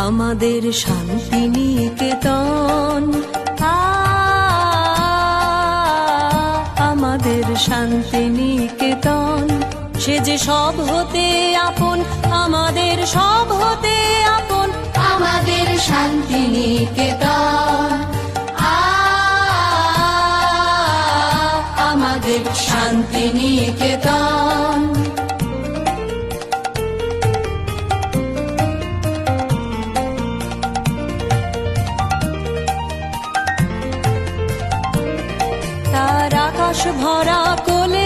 আমাদের শান্তিনিকেতন, আমাদের শান্তিনিকেতন। সে যে সব হতে আপন, আমাদের সব হতে আপন, আমাদের শান্তিনিকেতন, আমাদের শান্তিনিকেতন। তার আকাশ ভরা কোলে